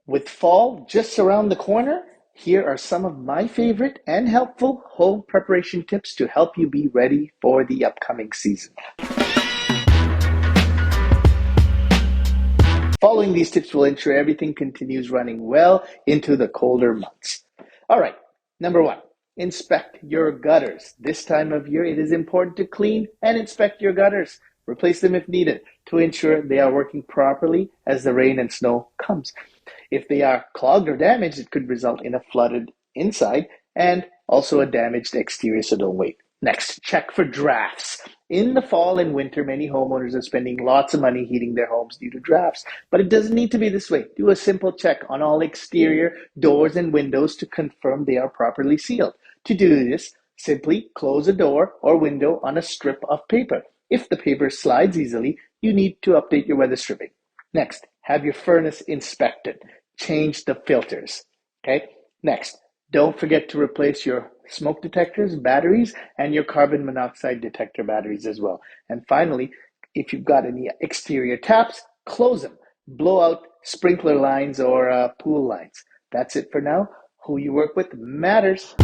With fall just around the corner, here are some of my favorite and helpful home preparation tips to help you be ready for the upcoming season. Following these tips will ensure everything continues running well into the colder months. All right, number one, inspect your gutters. This time of year, it is important to clean and inspect your gutters. Replace them if needed to ensure they are working properly as the rain and snow comes. If they are clogged or damaged, it could result in a flooded inside and also a damaged exterior, so don't wait. Next, check for drafts. In the fall and winter, many homeowners are spending lots of money heating their homes due to drafts, but it doesn't need to be this way. Do a simple check on all exterior doors and windows to confirm they are properly sealed. To do this, simply close a door or window on a strip of paper. If the paper slides easily, you need to update your weather stripping. Next, have your furnace inspected. Change the filters. Okay. Next, don't forget to replace your smoke detectors, batteries, and your carbon monoxide detector batteries as well. And finally, if you've got any exterior taps, close them. Blow out sprinkler lines or pool lines. That's it for now. Who you work with matters.